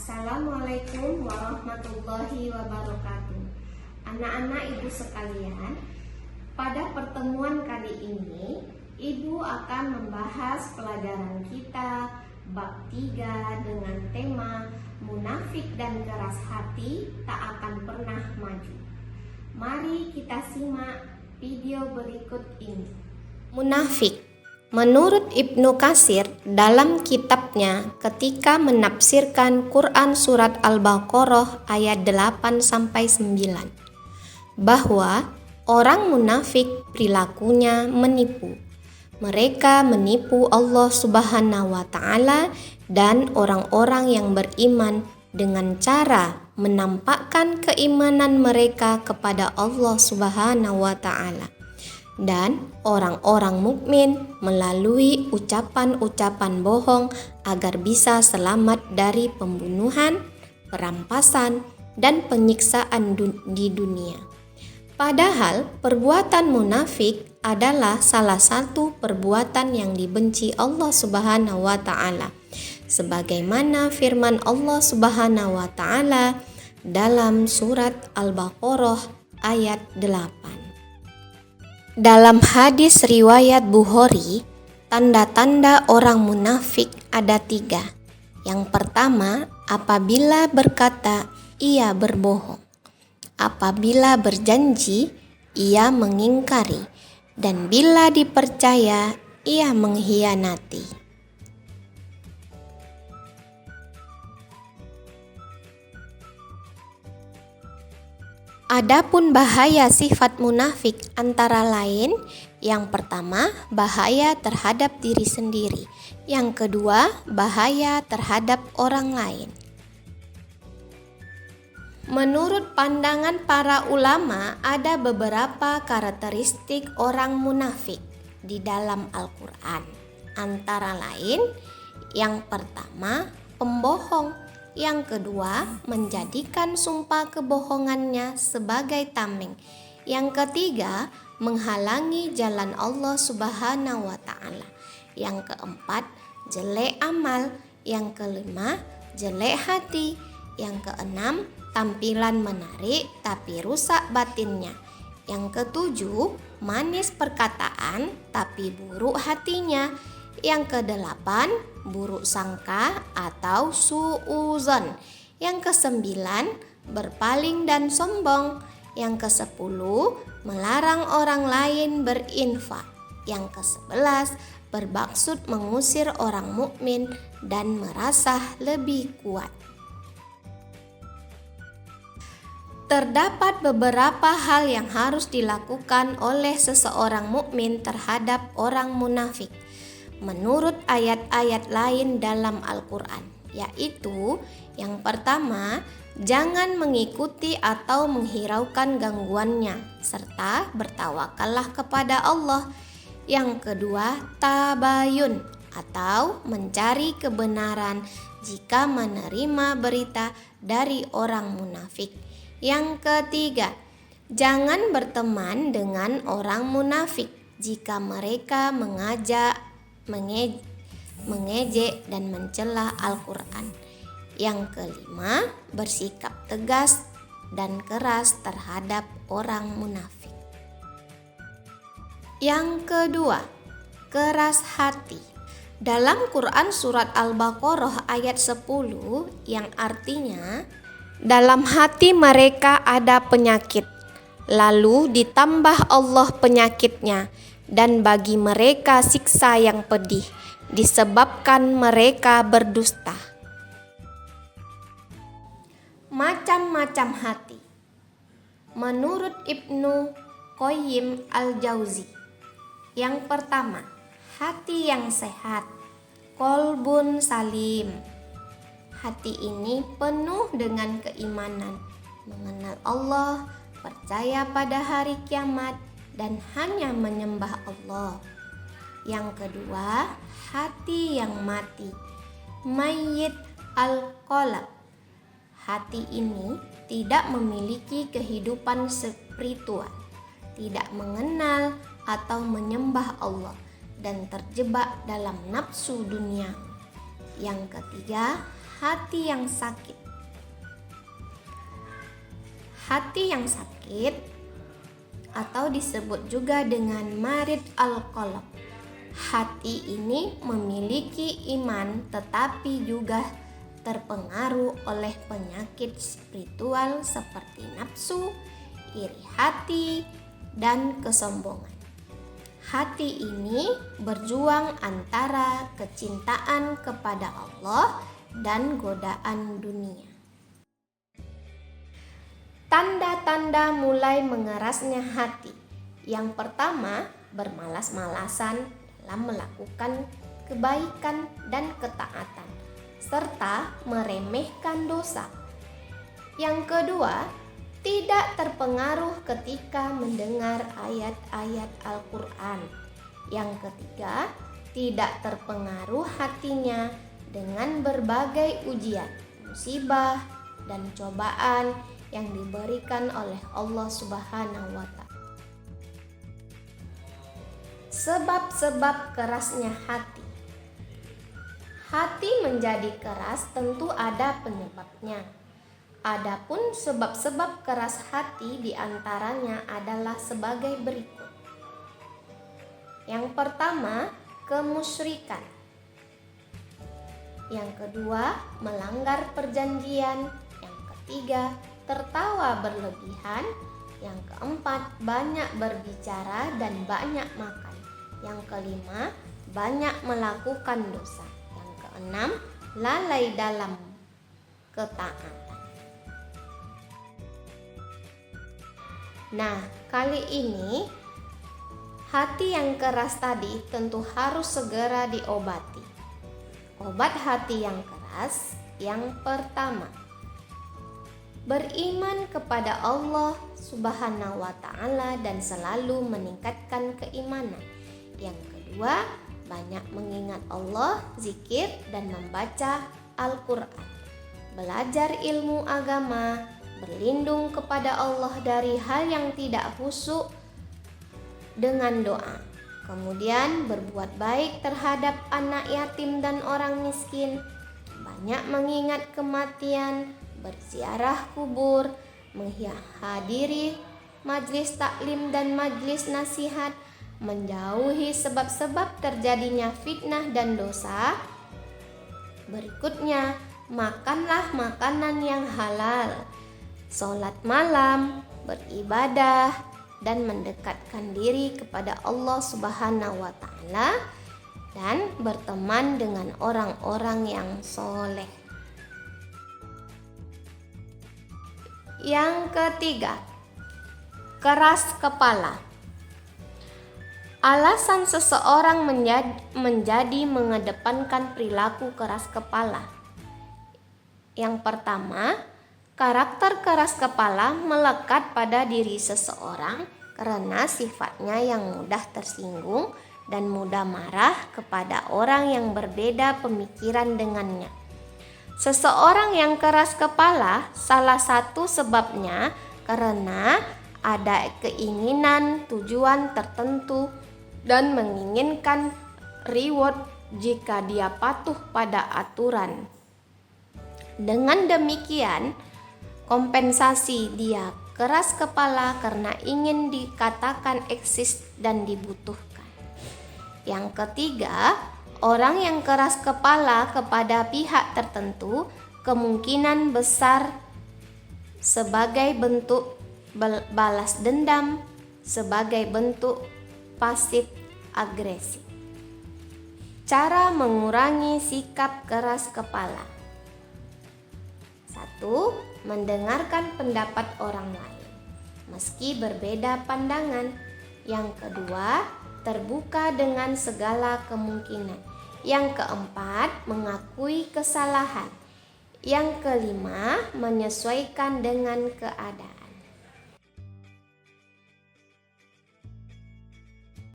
Assalamualaikum warahmatullahi wabarakatuh. Anak-anak ibu sekalian, pada pertemuan kali ini ibu akan membahas pelajaran kita bab 3 dengan tema munafik dan keras hati tak akan pernah maju. Mari kita simak video berikut ini. Munafik. Menurut Ibnu Katsir dalam kitabnya ketika menafsirkan Quran surat Al-Baqarah ayat 8-9 bahwa orang munafik perilakunya menipu. Mereka menipu Allah Subhanahu wa taala dan orang-orang yang beriman dengan cara menampakkan keimanan mereka kepada Allah Subhanahu wa taala. Dan orang-orang mukmin melalui ucapan-ucapan bohong agar bisa selamat dari pembunuhan, perampasan, dan penyiksaan di dunia. Padahal perbuatan munafik adalah salah satu perbuatan yang dibenci Allah Subhanahu wa taala. Sebagaimana firman Allah Subhanahu wa taala dalam surat Al-Baqarah ayat 8. Dalam hadis riwayat Bukhari, tanda-tanda orang munafik ada 3. Yang pertama, apabila berkata, ia berbohong. Apabila berjanji, ia mengingkari. Dan bila dipercaya, ia mengkhianati. Adapun bahaya sifat munafik antara lain, yang pertama, bahaya terhadap diri sendiri. Yang kedua, bahaya terhadap orang lain. Menurut pandangan para ulama, ada beberapa karakteristik orang munafik di dalam Al-Quran. Antara lain, yang pertama, pembohong. Yang kedua, menjadikan sumpah kebohongannya sebagai tameng. Yang ketiga, menghalangi jalan Allah Subhanahu wa taala. Yang keempat, jelek amal. Yang kelima, jelek hati. Yang keenam, tampilan menarik tapi rusak batinnya. Yang ketujuh, manis perkataan tapi buruk hatinya. Yang kedelapan, buruk sangka atau su'uzon. Yang kesembilan, berpaling dan sombong. Yang kesepuluh, melarang orang lain berinfak. Yang kesebelas, bermaksud mengusir orang mukmin dan merasa lebih kuat. Terdapat beberapa hal yang harus dilakukan oleh seseorang mukmin terhadap orang munafik menurut ayat-ayat lain dalam Al-Quran, yaitu yang pertama, jangan mengikuti atau menghiraukan gangguannya, serta bertawakallah kepada Allah. Yang kedua, tabayun atau mencari kebenaran jika menerima berita dari orang munafik. Yang ketiga, jangan berteman dengan orang munafik jika mereka mengejek dan mencela Al-Quran. Yang kelima, bersikap tegas dan keras terhadap orang munafik. Yang kedua, keras hati. Dalam Quran surat Al-Baqarah ayat 10 yang artinya, dalam hati mereka ada penyakit, lalu ditambah Allah penyakitnya, dan bagi mereka siksa yang pedih, disebabkan mereka berdusta. Macam-macam hati. Menurut Ibnu Qayyim Al-Jauzi, yang pertama, hati yang sehat, qalbun salim. Hati ini penuh dengan keimanan, mengenal Allah, percaya pada hari kiamat, dan hanya menyembah Allah. Yang kedua, hati yang mati, mayyit al-qalb. Hati ini tidak memiliki kehidupan spiritual, tidak mengenal atau menyembah Allah, dan terjebak dalam nafsu dunia. Yang ketiga, hati yang sakit. Hati yang sakit atau disebut juga dengan marid al-qalb. Hati ini memiliki iman tetapi juga terpengaruh oleh penyakit spiritual seperti nafsu, iri hati, dan kesombongan. Hati ini berjuang antara kecintaan kepada Allah dan godaan dunia. Tanda-tanda mulai mengerasnya hati. Yang pertama, bermalas-malasan dalam melakukan kebaikan dan ketaatan, serta meremehkan dosa. Yang kedua, tidak terpengaruh ketika mendengar ayat-ayat Al-Quran. Yang ketiga, tidak terpengaruh hatinya dengan berbagai ujian, musibah, dan cobaan yang diberikan oleh Allah Subhanahu wa Ta'ala. Sebab-sebab kerasnya hati. Hati menjadi keras tentu ada penyebabnya. Adapun sebab-sebab keras hati diantaranya adalah sebagai berikut. Yang pertama, kemusyrikan. Yang kedua, melanggar perjanjian. Yang ketiga, tertawa berlebihan. Yang keempat, banyak berbicara dan banyak makan. Yang kelima, banyak melakukan dosa. Yang keenam, lalai dalam ketaatan. Nah, kali ini hati yang keras tadi tentu harus segera diobati. Obat hati yang keras yang pertama, beriman kepada Allah Subhanahu wa Ta'ala dan selalu meningkatkan keimanan. Yang kedua, banyak mengingat Allah, zikir, dan membaca Al-Quran. Belajar ilmu agama, berlindung kepada Allah dari hal yang tidak khusyuk dengan doa. Kemudian berbuat baik terhadap anak yatim dan orang miskin. Banyak mengingat kematian, berziarah kubur, menghadiri majlis taklim dan majlis nasihat, menjauhi sebab-sebab terjadinya fitnah dan dosa. Berikutnya, makanlah makanan yang halal, sholat malam, beribadah, dan mendekatkan diri kepada Allah Subhanahu wa Ta'ala, dan berteman dengan orang-orang yang soleh. Yang ketiga, keras kepala. Alasan seseorang menjadi mengedepankan perilaku keras kepala. Yang pertama, karakter keras kepala melekat pada diri seseorang karena sifatnya yang mudah tersinggung dan mudah marah kepada orang yang berbeda pemikiran dengannya. Seseorang yang keras kepala salah satu sebabnya karena ada keinginan tujuan tertentu dan menginginkan reward jika dia patuh pada aturan. Dengan demikian, kompensasi dia keras kepala karena ingin dikatakan eksis dan dibutuhkan. Yang ketiga, orang yang keras kepala kepada pihak tertentu kemungkinan besar sebagai bentuk balas dendam, sebagai bentuk pasif agresi. Cara mengurangi sikap keras kepala. 1. Mendengarkan pendapat orang lain, meski berbeda pandangan. Yang kedua, terbuka dengan segala kemungkinan. Yang keempat, mengakui kesalahan. Yang kelima, menyesuaikan dengan keadaan.